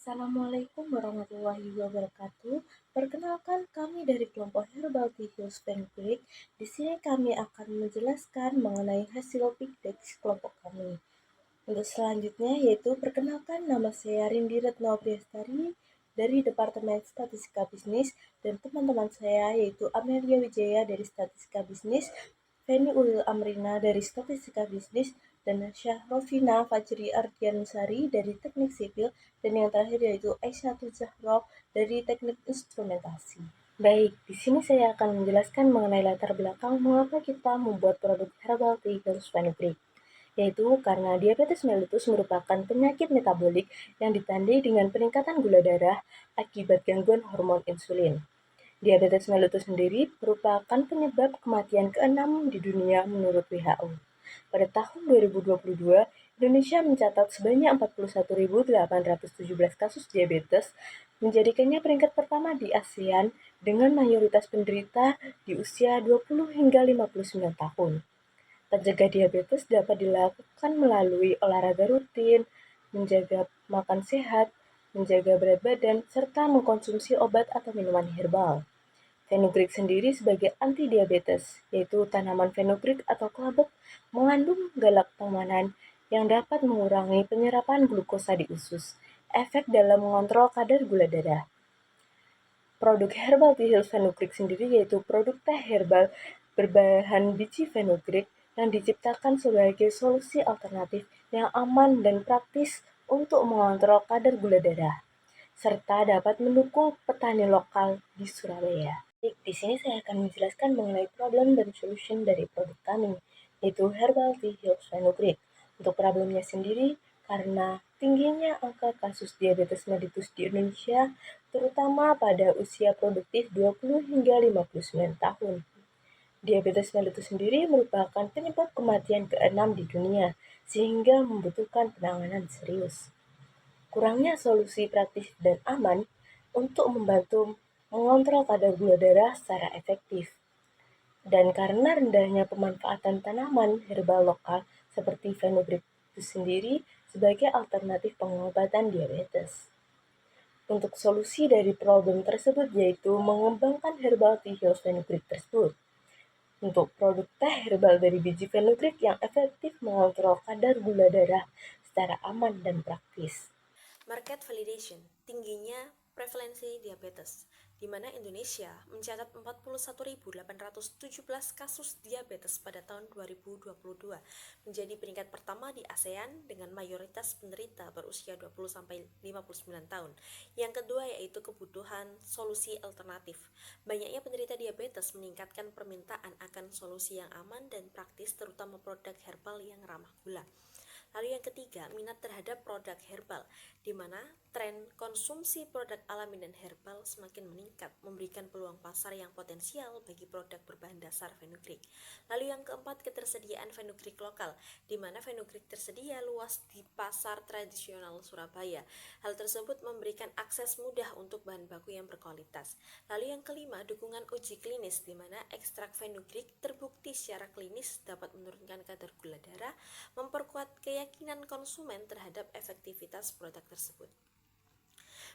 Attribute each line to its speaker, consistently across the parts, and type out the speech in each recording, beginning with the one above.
Speaker 1: Assalamualaikum warahmatullahi wabarakatuh. Perkenalkan kami dari kelompok Herbal Tea Hills Fenugreek. Di sini kami akan menjelaskan mengenai hasil Pigdex kelompok kami. Untuk selanjutnya yaitu perkenalkan, nama saya Rindi Retno Priastari dari Departemen Statistika Bisnis dan teman-teman saya yaitu Amelia Wijaya dari Statistika Bisnis, Feni Ulil Amrina dari Statistika Bisnis, dan Syahrofina Fajri Ardiansari dari Teknik Sipil, dan yang terakhir yaitu Aisyatu Zahro dari Teknik Instrumentasi. Baik, di sini saya akan menjelaskan mengenai latar belakang mengapa kita membuat produk Herbal Tea Hills Fenugreek, yaitu karena diabetes mellitus merupakan penyakit metabolik yang ditandai dengan peningkatan gula darah akibat gangguan hormon insulin. Diabetes mellitus sendiri merupakan penyebab kematian ke-6 di dunia menurut WHO. Pada tahun 2022, Indonesia mencatat sebanyak 41.817 kasus diabetes, menjadikannya peringkat pertama di ASEAN dengan mayoritas penderita di usia 20 hingga 59 tahun. Pencegah diabetes dapat dilakukan melalui olahraga rutin, menjaga makan sehat, menjaga berat badan, serta mengkonsumsi obat atau minuman herbal. Fenugreek sendiri sebagai anti-diabetes, yaitu tanaman fenugreek atau kelabet mengandung galaktomanan yang dapat mengurangi penyerapan glukosa di usus, efek dalam mengontrol kadar gula darah. Produk Herbal Tea Hills Fenugreek sendiri yaitu produk teh herbal berbahan biji fenugreek yang diciptakan sebagai solusi alternatif yang aman dan praktis untuk mengontrol kadar gula darah, serta dapat mendukung petani lokal di Surabaya. Di sini saya akan menjelaskan mengenai problem dan solution dari produk kami, yaitu Herbal Tea Hills Fenugreek. Untuk problemnya sendiri, karena tingginya angka kasus diabetes mellitus di Indonesia, terutama pada usia produktif 20 hingga 59 tahun. Diabetes mellitus sendiri merupakan penyebab kematian ke-6 di dunia, sehingga membutuhkan penanganan serius. Kurangnya solusi praktis dan aman untuk membantu mengontrol kadar gula darah secara efektif. Dan karena rendahnya pemanfaatan tanaman herbal lokal seperti fenugreek itu sendiri sebagai alternatif pengobatan diabetes. Untuk solusi dari problem tersebut yaitu mengembangkan Herbal Tea Hills Fenugreek tersebut. Untuk produk teh herbal dari biji fenugreek yang efektif mengontrol kadar gula darah secara aman dan praktis.
Speaker 2: Market validation, tingginya prevalensi diabetes, di mana Indonesia mencatat 41.817 kasus diabetes pada tahun 2022, menjadi peringkat pertama di ASEAN dengan mayoritas penderita berusia 20-59 tahun. Yang kedua yaitu kebutuhan solusi alternatif. Banyaknya penderita diabetes meningkatkan permintaan akan solusi yang aman dan praktis, terutama produk herbal yang ramah gula. Lalu yang ketiga, minat terhadap produk herbal, di mana tren konsumsi produk alami dan herbal semakin meningkat, memberikan peluang pasar yang potensial bagi produk berbahan dasar fenugreek. Lalu yang keempat, ketersediaan fenugreek lokal, di mana fenugreek tersedia luas di pasar tradisional Surabaya. Hal tersebut memberikan akses mudah untuk bahan baku yang berkualitas. Lalu yang kelima, dukungan uji klinis, di mana ekstrak fenugreek terbukti secara klinis dapat menurunkan kadar gula darah, memperkuat keyakinan konsumen terhadap efektivitas produk tersebut.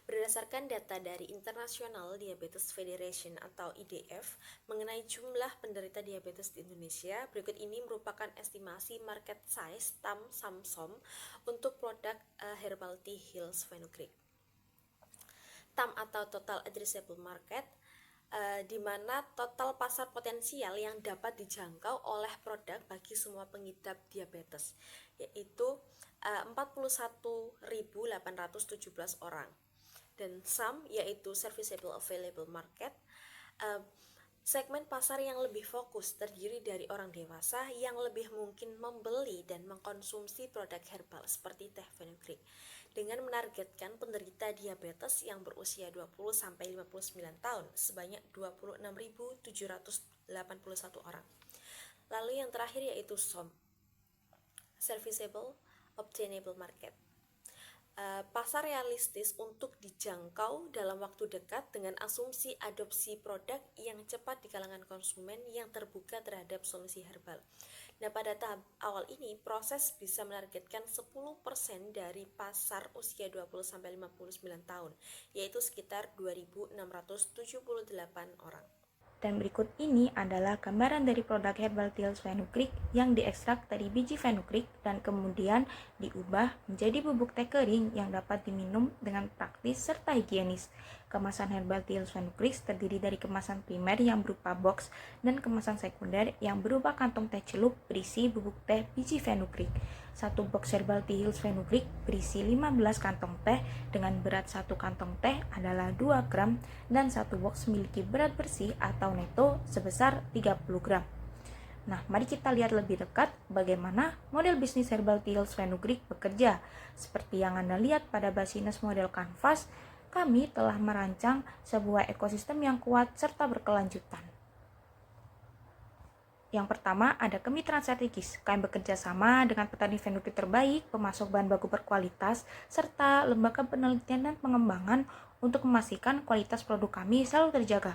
Speaker 2: Berdasarkan data dari International Diabetes Federation atau IDF mengenai jumlah penderita diabetes di Indonesia, berikut ini merupakan estimasi market size TAM Samsom untuk produk Herbal Tea Hills Fenugreek. TAM atau Total Addressable Market, di mana total pasar potensial yang dapat dijangkau oleh produk bagi semua pengidap diabetes, yaitu 41.817 orang. Dan SAM yaitu Serviceable Available Market, segmen pasar yang lebih fokus terdiri dari orang dewasa yang lebih mungkin membeli dan mengkonsumsi produk herbal seperti teh fenugreek, dengan menargetkan penderita diabetes yang berusia 20-59 tahun sebanyak 26.781 orang. Lalu yang terakhir yaitu SOM, Serviceable Obtainable Market, pasar realistis untuk dijangkau dalam waktu dekat dengan asumsi adopsi produk yang cepat di kalangan konsumen yang terbuka terhadap solusi herbal. Nah, pada tahap awal ini, proses bisa menargetkan 10% dari pasar usia 20-59 tahun, yaitu sekitar 2.678 orang.
Speaker 3: Dan berikut ini adalah gambaran dari produk Herbal Teals Fenugreek yang diekstrak dari biji fenugreek dan kemudian diubah menjadi bubuk teh kering yang dapat diminum dengan praktis serta higienis. Kemasan Herbal Teals Fenugreek terdiri dari kemasan primer yang berupa box dan kemasan sekunder yang berupa kantong teh celup berisi bubuk teh biji fenugreek. Satu box Herbal Teals Fenugreek berisi 15 kantong teh dengan berat satu kantong teh adalah 2 gram dan satu box memiliki berat bersih atau neto sebesar 30 gram. Nah, mari kita lihat lebih dekat bagaimana model bisnis Herbal Teals Fenugreek bekerja. Seperti yang Anda lihat pada Basines model kanvas, kami telah merancang sebuah ekosistem yang kuat serta berkelanjutan. Yang pertama, ada kemitraan strategis. Kami bekerja sama dengan petani fenugreek terbaik, pemasok bahan baku berkualitas, serta lembaga penelitian dan pengembangan untuk memastikan kualitas produk kami selalu terjaga.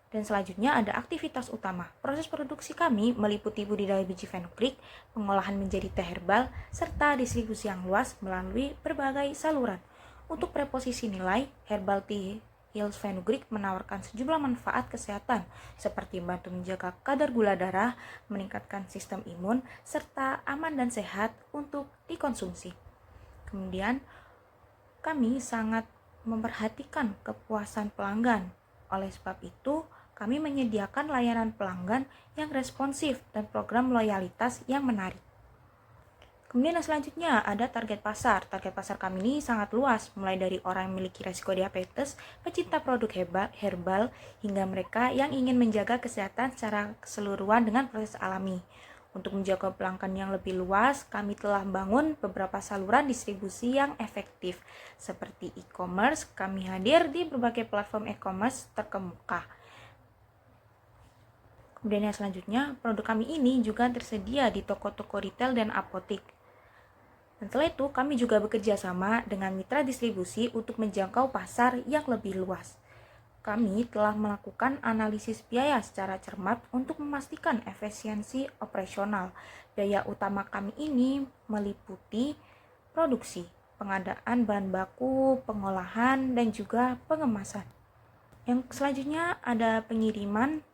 Speaker 3: Dan selanjutnya ada aktivitas utama. Proses produksi kami meliputi budidaya biji fenugreek, pengolahan menjadi teh herbal, serta distribusi yang luas melalui berbagai saluran. Untuk preposisi nilai, Herbal Teals Fenugreek menawarkan sejumlah manfaat kesehatan seperti membantu menjaga kadar gula darah, meningkatkan sistem imun, serta aman dan sehat untuk dikonsumsi. Kemudian, kami sangat memperhatikan kepuasan pelanggan. Oleh sebab itu, kami menyediakan layanan pelanggan yang responsif dan program loyalitas yang menarik. Kemudian yang selanjutnya ada target pasar. Target pasar kami ini sangat luas, mulai dari orang yang memiliki resiko diabetes, pecinta produk herbal, hingga mereka yang ingin menjaga kesehatan secara keseluruhan dengan proses alami. Untuk menjaga pelanggan yang lebih luas, kami telah membangun beberapa saluran distribusi yang efektif. Seperti e-commerce, kami hadir di berbagai platform e-commerce terkemuka. Kemudian yang selanjutnya, produk kami ini juga tersedia di toko-toko retail dan apotek. Dan setelah itu, kami juga bekerja sama dengan mitra distribusi untuk menjangkau pasar yang lebih luas. Kami telah melakukan analisis biaya secara cermat untuk memastikan efisiensi operasional. Biaya utama kami ini meliputi produksi, pengadaan bahan baku, pengolahan, dan juga pengemasan. Yang selanjutnya ada pengiriman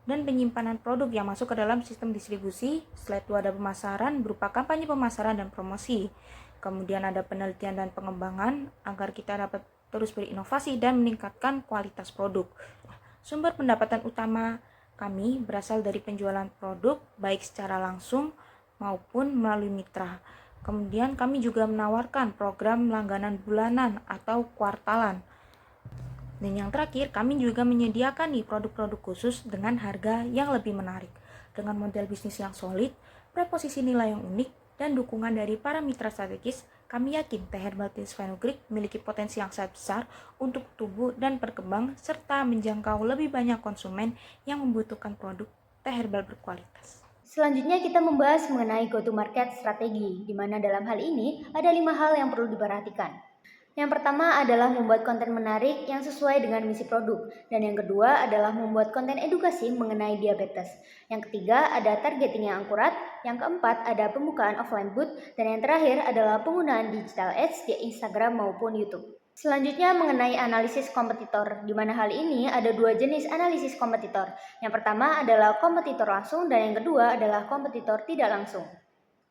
Speaker 3: dan penyimpanan produk yang masuk ke dalam sistem distribusi. Setelah itu ada pemasaran berupa kampanye pemasaran dan promosi. Kemudian ada penelitian dan pengembangan agar kita dapat terus berinovasi dan meningkatkan kualitas produk. Sumber pendapatan utama kami berasal dari penjualan produk baik secara langsung maupun melalui mitra. Kemudian kami juga menawarkan program langganan bulanan atau kuartalan. Dan yang terakhir, kami juga menyediakan nih produk-produk khusus dengan harga yang lebih menarik. Dengan model bisnis yang solid, preposisi nilai yang unik, dan dukungan dari para mitra strategis, kami yakin teh Herbal Teals Fenugreek memiliki potensi yang sangat besar untuk tumbuh dan berkembang, serta menjangkau lebih banyak konsumen yang membutuhkan produk teh herbal berkualitas.
Speaker 4: Selanjutnya kita membahas mengenai go-to-market strategi, di mana dalam hal ini ada 5 hal yang perlu diperhatikan. Yang pertama adalah membuat konten menarik yang sesuai dengan misi produk. Dan yang kedua adalah membuat konten edukasi mengenai diabetes. Yang ketiga ada targeting yang akurat. Yang keempat ada pembukaan offline booth. Dan yang terakhir adalah penggunaan digital ads di Instagram maupun YouTube. Selanjutnya mengenai analisis kompetitor, di mana hal ini ada 2 jenis analisis kompetitor. Yang pertama adalah kompetitor langsung dan yang kedua adalah kompetitor tidak langsung.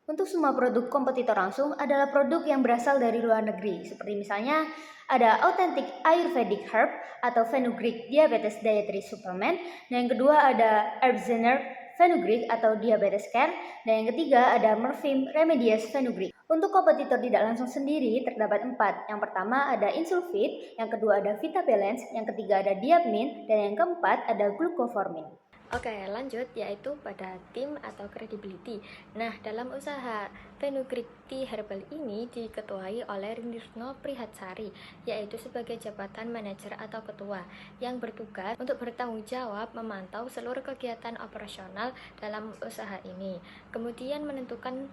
Speaker 4: Untuk semua produk kompetitor langsung adalah produk yang berasal dari luar negeri, seperti misalnya ada Authentic Ayurvedic Herb atau Fenugreek Diabetes Dietary Supplement, dan yang kedua ada Herbzener Fenugreek atau Diabetes Care, dan yang ketiga ada Merfim Remedies Fenugreek. Untuk kompetitor tidak langsung sendiri terdapat 4. Yang pertama ada Insulfit, yang kedua ada Vita Balance, yang ketiga ada Diapmin, dan yang keempat ada Glucoformin.
Speaker 5: Oke, lanjut yaitu pada tim atau credibility. Nah, dalam usaha Fenugreek Tea Herbal ini diketuai oleh Rindirno Prihatsari, yaitu sebagai jabatan manajer atau ketua yang bertugas untuk bertanggung jawab memantau seluruh kegiatan operasional dalam usaha ini. Kemudian menentukan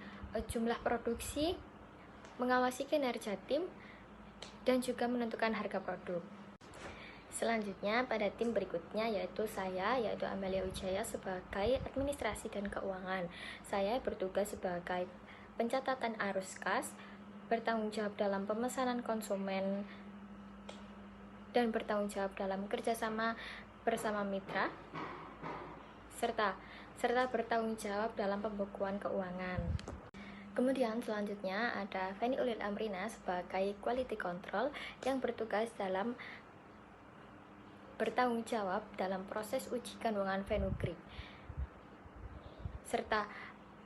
Speaker 5: jumlah produksi, mengawasi kinerja tim, dan juga menentukan harga produk. Selanjutnya pada tim berikutnya yaitu Amelia Wijaya sebagai administrasi dan keuangan. Saya bertugas sebagai pencatatan arus kas, bertanggung jawab dalam pemesanan konsumen, dan bertanggung jawab dalam kerjasama bersama mitra, serta bertanggung jawab dalam pembukuan keuangan. Kemudian selanjutnya ada Feni Ulil Amrina sebagai quality control yang bertugas dalam bertanggung jawab dalam proses uji kandungan fenugreek serta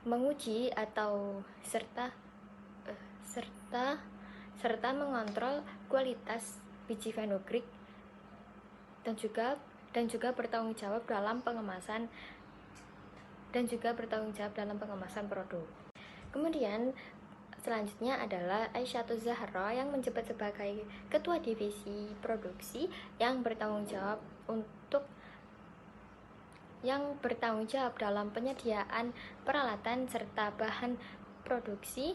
Speaker 5: menguji atau serta mengontrol kualitas biji fenugreek dan juga bertanggung jawab dalam pengemasan produk. Kemudian selanjutnya adalah Aisyatuz Zahra yang menjabat sebagai Ketua Divisi Produksi yang bertanggung jawab dalam penyediaan peralatan serta bahan produksi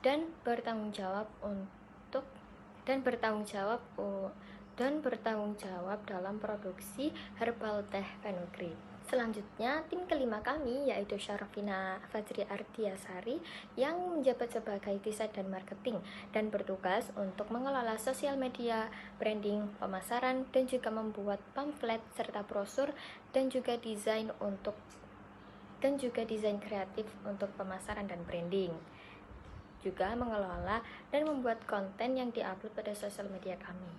Speaker 5: dan bertanggung jawab dalam produksi herbal teh fenugreek. Selanjutnya, tim kelima kami yaitu Syarafina Fajri Ardiasari yang menjabat sebagai desain dan marketing dan bertugas untuk mengelola sosial media, branding, pemasaran, dan juga membuat pamflet serta brosur dan juga desain kreatif untuk pemasaran dan branding. Juga mengelola dan membuat konten yang diupload pada sosial media kami.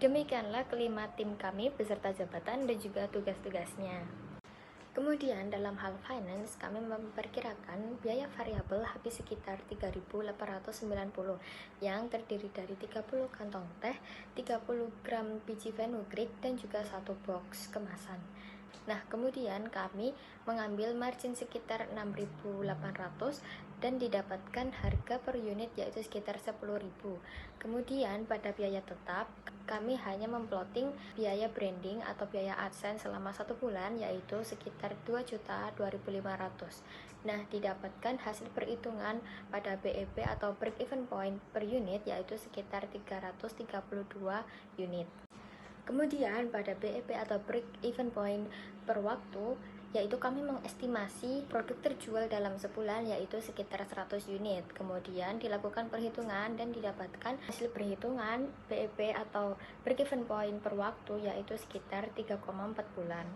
Speaker 5: Demikianlah kelima tim kami beserta jabatan dan juga tugas-tugasnya. Kemudian dalam hal finance, kami memperkirakan biaya variabel habis sekitar 3.890 yang terdiri dari 30 kantong teh, 30 gram biji fenugreek, dan juga 1 box kemasan. Nah, kemudian kami mengambil margin sekitar 6.800 dan didapatkan harga per unit yaitu sekitar 10.000. Kemudian pada biaya tetap, kami hanya memplotting biaya branding atau biaya AdSense selama 1 bulan yaitu sekitar 2.200.500. Nah, didapatkan hasil perhitungan pada BEP atau break even point per unit yaitu sekitar 332 unit. Kemudian pada BEP atau break even point per waktu yaitu kami mengestimasi produk terjual dalam sebulan yaitu sekitar 100 unit. Kemudian dilakukan perhitungan dan didapatkan hasil perhitungan BEP atau break even point per waktu yaitu sekitar 3,4 bulan.